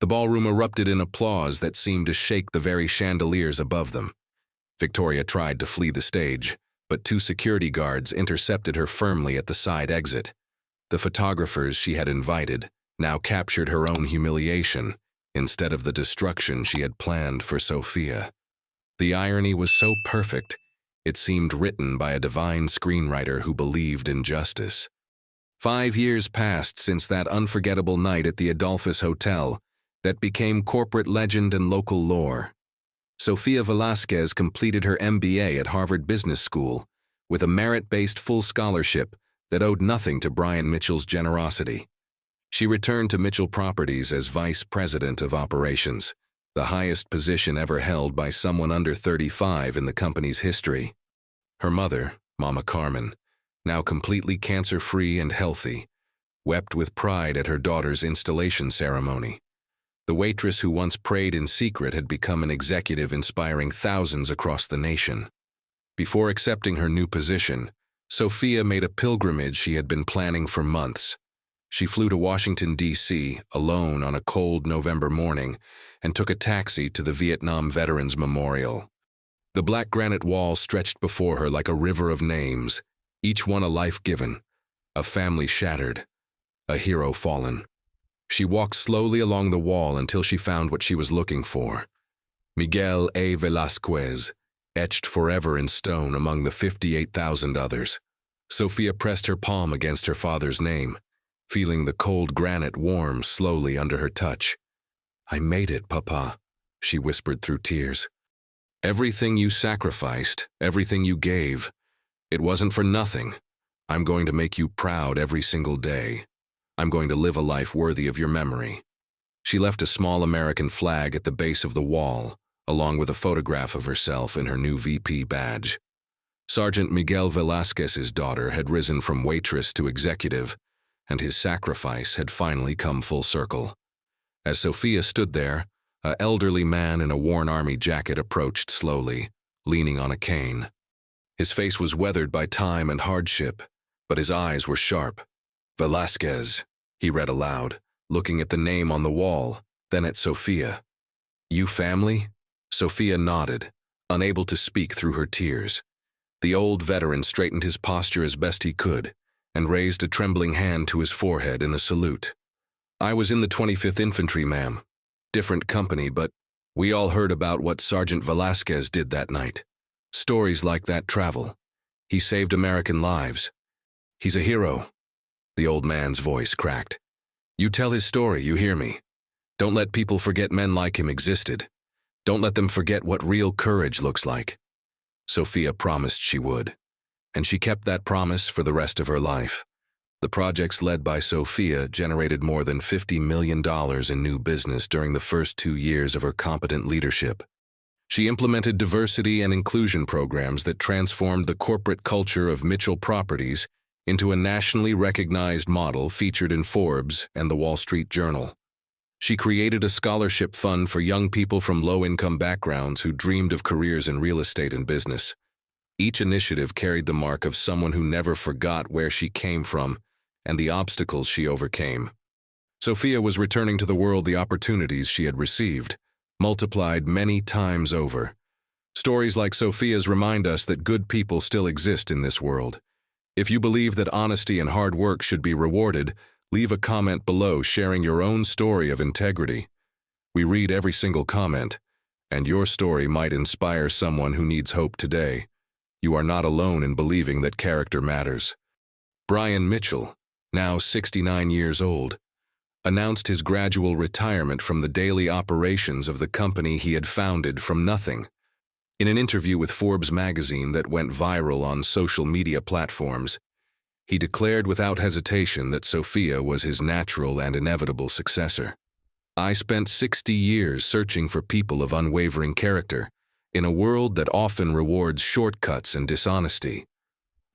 The ballroom erupted in applause that seemed to shake the very chandeliers above them. Victoria tried to flee the stage, but two security guards intercepted her firmly at the side exit. The photographers she had invited now captured her own humiliation instead of the destruction she had planned for Sofia. The irony was so perfect, it seemed written by a divine screenwriter who believed in justice. 5 years passed since that unforgettable night at the Adolphus Hotel that became corporate legend and local lore. Sofia Velasquez completed her MBA at Harvard Business School with a merit-based full scholarship that owed nothing to Brian Mitchell's generosity. She returned to Mitchell Properties as Vice President of Operations, the highest position ever held by someone under 35 in the company's history. Her mother, Mama Carmen, now completely cancer-free and healthy, wept with pride at her daughter's installation ceremony. The waitress who once prayed in secret had become an executive inspiring thousands across the nation. Before accepting her new position, Sofia made a pilgrimage she had been planning for months. She flew to Washington, D.C., alone on a cold November morning and took a taxi to the Vietnam Veterans Memorial. The black granite wall stretched before her like a river of names, each one a life given, a family shattered, a hero fallen. She walked slowly along the wall until she found what she was looking for. Miguel A. Velasquez, etched forever in stone among the 58,000 others. Sofia pressed her palm against her father's name, feeling the cold granite warm slowly under her touch. "I made it, Papa," she whispered through tears. "Everything you sacrificed, everything you gave, it wasn't for nothing. I'm going to make you proud every single day. I'm going to live a life worthy of your memory." She left a small American flag at the base of the wall, along with a photograph of herself in her new VP badge. Sergeant Miguel Velasquez's daughter had risen from waitress to executive, and his sacrifice had finally come full circle. As Sofia stood there, an elderly man in a worn army jacket approached slowly, leaning on a cane. His face was weathered by time and hardship, but his eyes were sharp. "Velasquez," he read aloud, looking at the name on the wall, then at Sofia. "You family?" Sofia nodded, unable to speak through her tears. The old veteran straightened his posture as best he could and raised a trembling hand to his forehead in a salute. "I was in the 25th Infantry, ma'am. Different company, but we all heard about what Sergeant Velasquez did that night. Stories like that travel. He saved American lives. He's a hero." The old man's voice cracked. "You tell his story, you hear me? Don't let people forget men like him existed. Don't let them forget what real courage looks like." Sofia promised she would, and she kept that promise for the rest of her life. The projects led by Sofia generated more than $50 million in new business during the first 2 years of her competent leadership. She implemented diversity and inclusion programs that transformed the corporate culture of Mitchell Properties into a nationally recognized model featured in Forbes and the Wall Street Journal. She created a scholarship fund for young people from low-income backgrounds who dreamed of careers in real estate and business. Each initiative carried the mark of someone who never forgot where she came from and the obstacles she overcame. Sofia was returning to the world the opportunities she had received, multiplied many times over. Stories like Sofia's remind us that good people still exist in this world. If you believe that honesty and hard work should be rewarded, leave a comment below sharing your own story of integrity. We read every single comment, and your story might inspire someone who needs hope today. You are not alone in believing that character matters. Brian Mitchell, now 69 years old, announced his gradual retirement from the daily operations of the company he had founded from nothing. In an interview with Forbes magazine that went viral on social media platforms, he declared without hesitation that Sofia was his natural and inevitable successor. "I spent 60 years searching for people of unwavering character, in a world that often rewards shortcuts and dishonesty.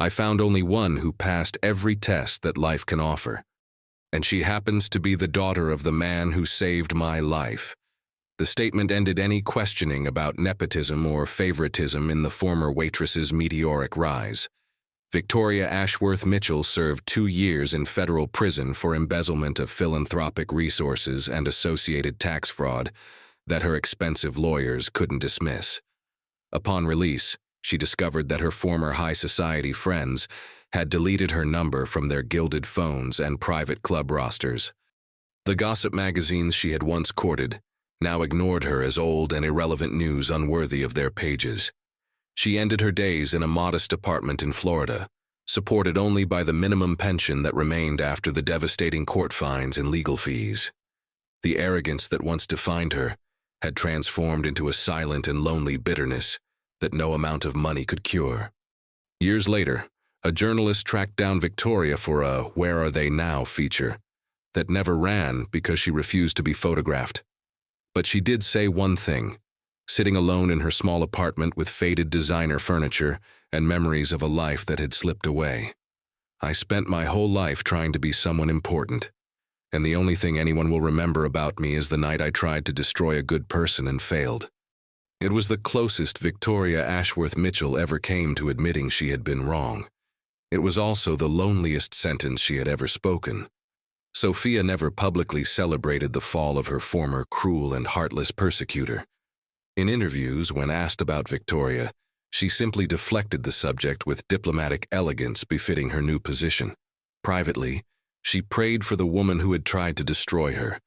I found only one who passed every test that life can offer. And she happens to be the daughter of the man who saved my life. The statement ended any questioning about nepotism or favoritism in the former waitress's meteoric rise. Victoria Ashworth Mitchell served 2 years in federal prison for embezzlement of philanthropic resources and associated tax fraud that her expensive lawyers couldn't dismiss. Upon release, she discovered that her former high society friends had deleted her number from their gilded phones and private club rosters. The gossip magazines she had once courted now ignored her as old and irrelevant news unworthy of their pages. She ended her days in a modest apartment in Florida, supported only by the minimum pension that remained after the devastating court fines and legal fees. The arrogance that once defined her had transformed into a silent and lonely bitterness that no amount of money could cure. Years later, a journalist tracked down Victoria for a "Where Are They Now" feature that never ran because she refused to be photographed. But she did say one thing, sitting alone in her small apartment with faded designer furniture and memories of a life that had slipped away. "I spent my whole life trying to be someone important, and the only thing anyone will remember about me is the night I tried to destroy a good person and failed." It was the closest Victoria Ashworth Mitchell ever came to admitting she had been wrong. It was also the loneliest sentence she had ever spoken. Sofia never publicly celebrated the fall of her former cruel and heartless persecutor. In interviews, when asked about Victoria, she simply deflected the subject with diplomatic elegance befitting her new position. Privately, she prayed for the woman who had tried to destroy her,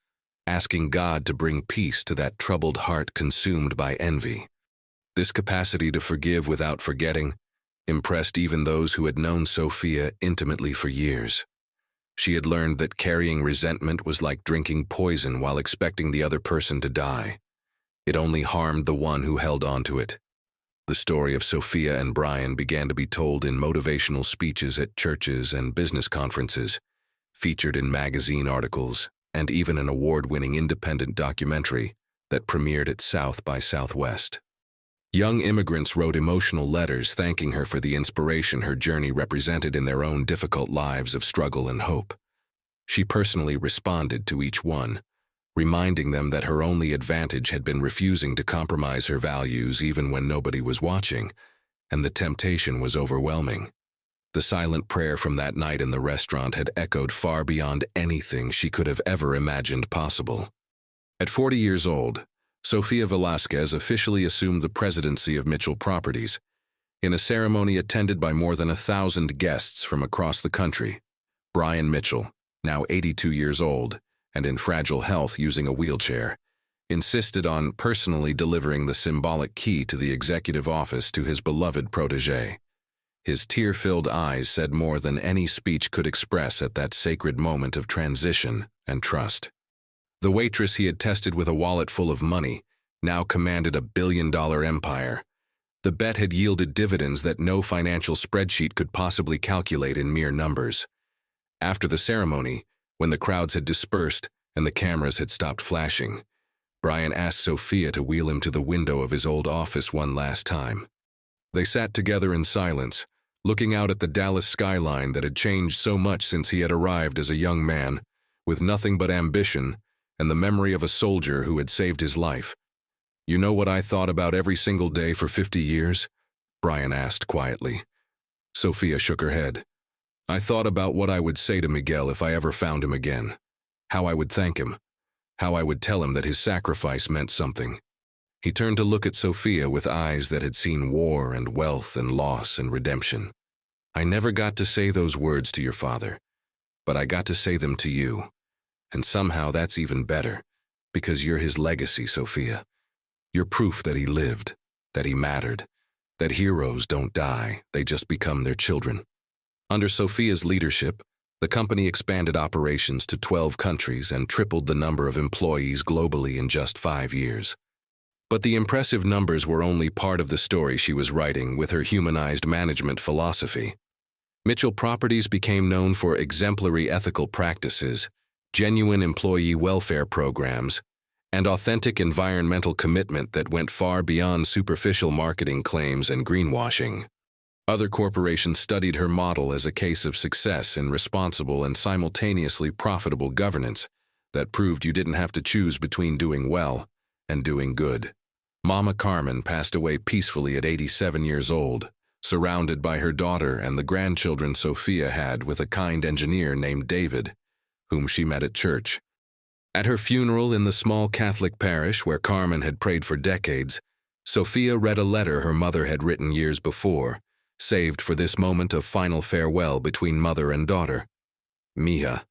asking God to bring peace to that troubled heart consumed by envy. This capacity to forgive without forgetting impressed even those who had known Sofia intimately for years. She had learned that carrying resentment was like drinking poison while expecting the other person to die. It only harmed the one who held on to it. The story of Sofia and Brian began to be told in motivational speeches at churches and business conferences, featured in magazine articles, and even an award-winning independent documentary that premiered at South by Southwest. Young immigrants wrote emotional letters thanking her for the inspiration her journey represented in their own difficult lives of struggle and hope. She personally responded to each one, reminding them that her only advantage had been refusing to compromise her values even when nobody was watching, and the temptation was overwhelming. The silent prayer from that night in the restaurant had echoed far beyond anything she could have ever imagined possible. At 40 years old, Sofia Velasquez officially assumed the presidency of Mitchell Properties, in a ceremony attended by more than 1,000 guests from across the country. Brian Mitchell, now 82 years old and in fragile health using a wheelchair, insisted on personally delivering the symbolic key to the executive office to his beloved protégé. His tear-filled eyes said more than any speech could express at that sacred moment of transition and trust. The waitress he had tested with a wallet full of money now commanded $1 billion empire. The bet had yielded dividends that no financial spreadsheet could possibly calculate in mere numbers. After the ceremony, when the crowds had dispersed and the cameras had stopped flashing, Brian asked Sofia to wheel him to the window of his old office one last time. They sat together in silence, looking out at the Dallas skyline that had changed so much since he had arrived as a young man, with nothing but ambition and the memory of a soldier who had saved his life. "You know what I thought about every single day for 50 years?" Brian asked quietly. Sofia shook her head. "I thought about what I would say to Miguel if I ever found him again, how I would thank him, how I would tell him that his sacrifice meant something." He turned to look at Sofia with eyes that had seen war and wealth and loss and redemption. "I never got to say those words to your father, but I got to say them to you. And somehow that's even better, because you're his legacy, Sofia. You're proof that he lived, that he mattered, that heroes don't die, they just become their children." Under Sofia's leadership, the company expanded operations to 12 countries and tripled the number of employees globally in just 5 years. But the impressive numbers were only part of the story she was writing with her humanized management philosophy. Mitchell Properties became known for exemplary ethical practices, genuine employee welfare programs, and authentic environmental commitment that went far beyond superficial marketing claims and greenwashing. Other corporations studied her model as a case of success in responsible and simultaneously profitable governance that proved you didn't have to choose between doing well and doing good. Mama Carmen passed away peacefully at 87 years old, surrounded by her daughter and the grandchildren Sofia had with a kind engineer named David, whom she met at church. At her funeral in the small Catholic parish where Carmen had prayed for decades, Sofia read a letter her mother had written years before, saved for this moment of final farewell between mother and daughter. Mija,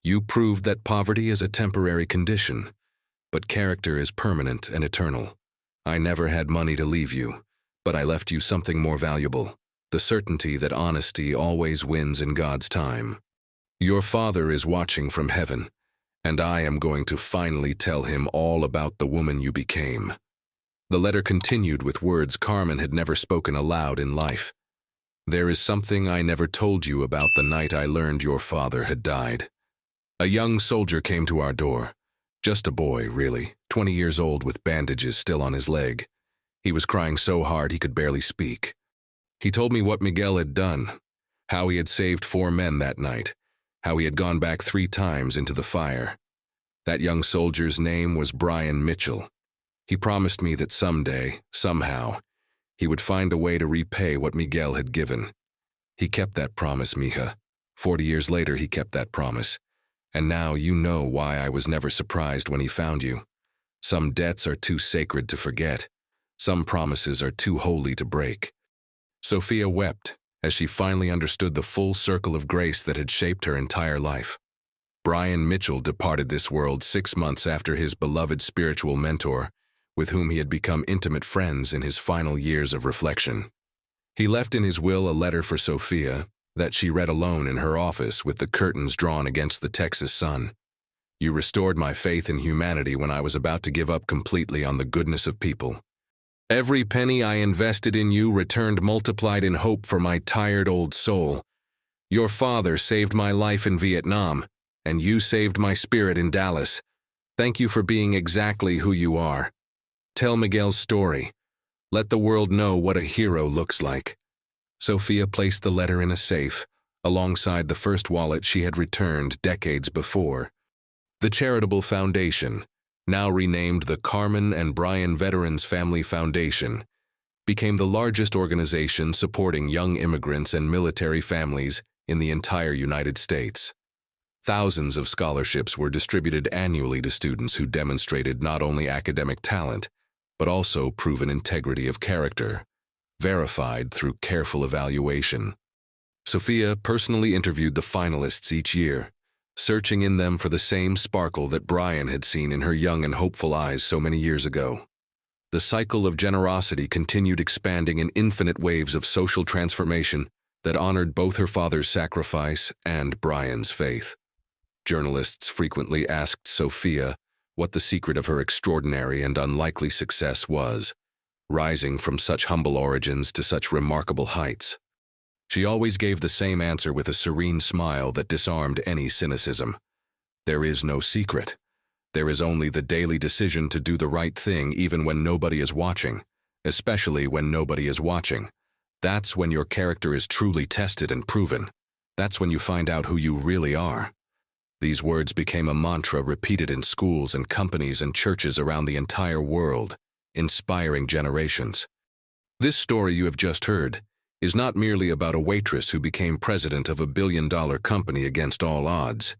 you proved that poverty is a temporary condition, but character is permanent and eternal. I never had money to leave you, but I left you something more valuable, the certainty that honesty always wins in God's time. Your father is watching from heaven, and I am going to finally tell him all about the woman you became. The letter continued with words Carmen had never spoken aloud in life. There is something I never told you about the night I learned your father had died. A young soldier came to our door. Just a boy, really, 20 years old with bandages still on his leg. He was crying so hard he could barely speak. He told me what Miguel had done, how he had saved 4 men that night, how he had gone back 3 times into the fire. That young soldier's name was Brian Mitchell. He promised me that someday, somehow, he would find a way to repay what Miguel had given. He kept that promise, Mija. 40 years later, he kept that promise. And now you know why I was never surprised when he found you. Some debts are too sacred to forget. Some promises are too holy to break. Sofia wept as she finally understood the full circle of grace that had shaped her entire life. Brian Mitchell departed this world 6 months after his beloved spiritual mentor, with whom he had become intimate friends in his final years of reflection. He left in his will a letter for Sofia that she read alone in her office with the curtains drawn against the Texas sun. You restored my faith in humanity when I was about to give up completely on the goodness of people. Every penny I invested in you returned multiplied in hope for my tired old soul. Your father saved my life in Vietnam, and you saved my spirit in Dallas. Thank you for being exactly who you are. Tell Miguel's story. Let the world know what a hero looks like. Sofia placed the letter in a safe, alongside the first wallet she had returned decades before. The charitable foundation, now renamed the Carmen and Brian Veterans Family Foundation, became the largest organization supporting young immigrants and military families in the entire United States. Thousands of scholarships were distributed annually to students who demonstrated not only academic talent, but also proven integrity of character, verified through careful evaluation. Sofia personally interviewed the finalists each year, searching in them for the same sparkle that Brian had seen in her young and hopeful eyes so many years ago. The cycle of generosity continued expanding in infinite waves of social transformation that honored both her father's sacrifice and Brian's faith. Journalists frequently asked Sofia what the secret of her extraordinary and unlikely success was, rising from such humble origins to such remarkable heights. She always gave the same answer with a serene smile that disarmed any cynicism. There is no secret. There is only the daily decision to do the right thing even when nobody is watching, especially when nobody is watching. That's when your character is truly tested and proven. That's when you find out who you really are. These words became a mantra repeated in schools and companies and churches around the entire world, inspiring generations. This story you have just heard is not merely about a waitress who became president of a billion-dollar company against all odds.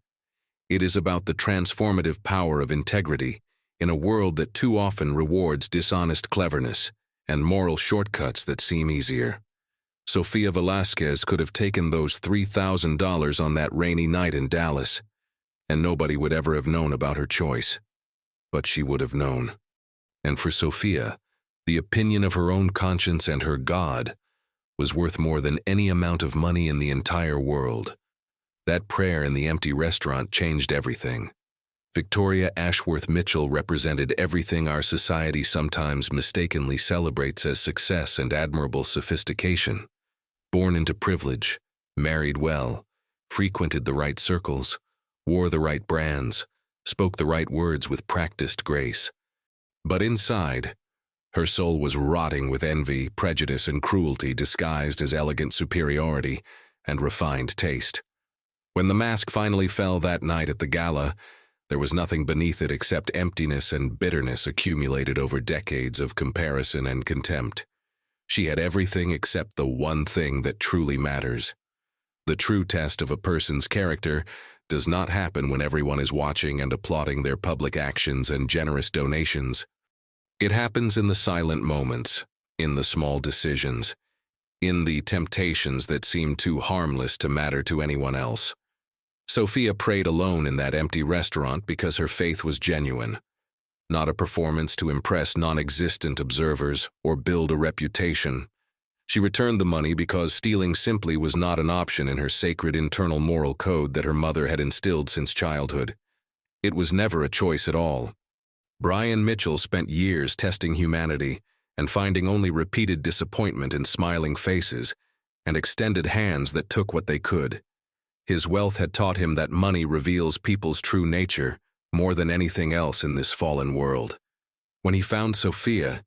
It is about the transformative power of integrity in a world that too often rewards dishonest cleverness and moral shortcuts that seem easier. Sofia Velasquez could have taken those $3,000 on that rainy night in Dallas, and nobody would ever have known about her choice. But she would have known. And for Sofia, the opinion of her own conscience and her God was worth more than any amount of money in the entire world. That prayer in the empty restaurant changed everything. Victoria Ashworth Mitchell represented everything our society sometimes mistakenly celebrates as success and admirable sophistication. Born into privilege, married well, frequented the right circles, wore the right brands, spoke the right words with practiced grace. But inside, her soul was rotting with envy, prejudice, and cruelty disguised as elegant superiority and refined taste. When the mask finally fell that night at the gala, There was nothing beneath it except emptiness and bitterness accumulated over decades of comparison and contempt. She had everything except the one thing that truly matters. The true test of a person's character does not happen when everyone is watching and applauding their public actions and generous donations. It happens in the silent moments, in the small decisions, in the temptations that seem too harmless to matter to anyone else. Sofia prayed alone in that empty restaurant because her faith was genuine, not a performance to impress non-existent observers or build a reputation. She returned the money because stealing simply was not an option in her sacred internal moral code that her mother had instilled since childhood. It was never a choice at all. Brian Mitchell spent years testing humanity and finding only repeated disappointment in smiling faces and extended hands that took what they could. His wealth had taught him that money reveals people's true nature more than anything else in this fallen world. When he found Sofia,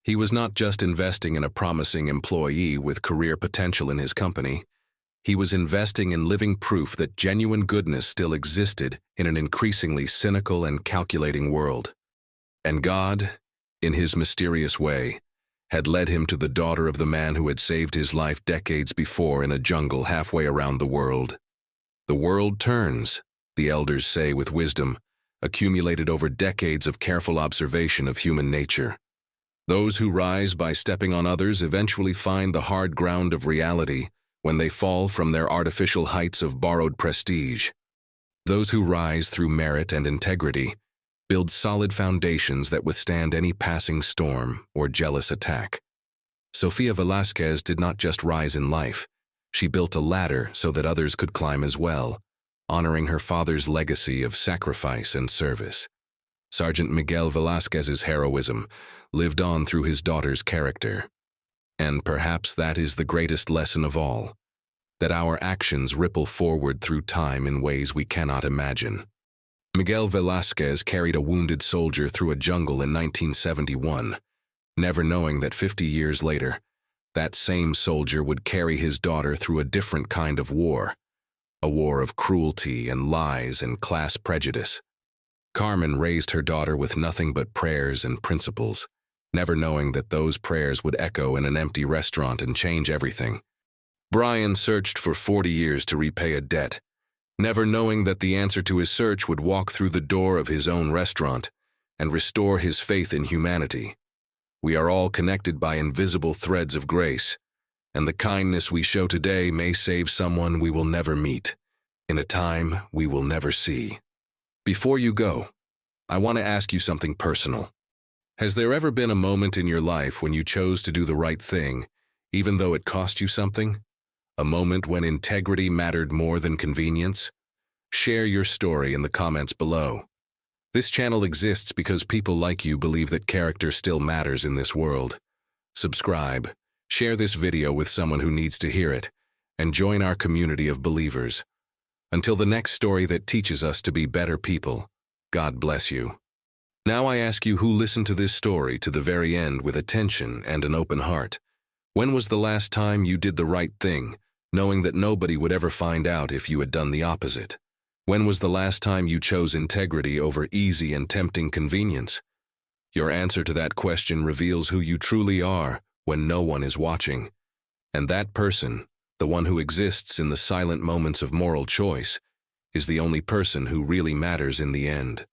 he was not just investing in a promising employee with career potential in his company. He was investing in living proof that genuine goodness still existed in an increasingly cynical and calculating world. And God, in his mysterious way, had led him to the daughter of the man who had saved his life decades before in a jungle halfway around the world. The world turns, the elders say with wisdom, accumulated over decades of careful observation of human nature. Those who rise by stepping on others eventually find the hard ground of reality when they fall from their artificial heights of borrowed prestige. Those who rise through merit and integrity build solid foundations that withstand any passing storm or jealous attack. Sofia Velasquez did not just rise in life. She built a ladder so that others could climb as well, honoring her father's legacy of sacrifice and service. Sergeant Miguel Velasquez's heroism lived on through his daughter's character. And perhaps that is the greatest lesson of all, that our actions ripple forward through time in ways we cannot imagine. Miguel Velasquez carried a wounded soldier through a jungle in 1971, never knowing that 50 years later, that same soldier would carry his daughter through a different kind of war, a war of cruelty and lies and class prejudice. Carmen raised her daughter with nothing but prayers and principles, never knowing that those prayers would echo in an empty restaurant and change everything. Brian searched for 40 years to repay a debt, never knowing that the answer to his search would walk through the door of his own restaurant and restore his faith in humanity. We are all connected by invisible threads of grace, and the kindness we show today may save someone we will never meet, in a time we will never see. Before you go, I want to ask you something personal. Has there ever been a moment in your life when you chose to do the right thing, even though it cost you something? A moment when integrity mattered more than convenience? Share your story in the comments below. This channel exists because people like you believe that character still matters in this world. Subscribe, share this video with someone who needs to hear it, and join our community of believers. Until the next story that teaches us to be better people, God bless you. Now I ask you who listened to this story to the very end with attention and an open heart. When was the last time you did the right thing, knowing that nobody would ever find out if you had done the opposite? When was the last time you chose integrity over easy and tempting convenience? Your answer to that question reveals who you truly are when no one is watching. And that person, the one who exists in the silent moments of moral choice, is the only person who really matters in the end.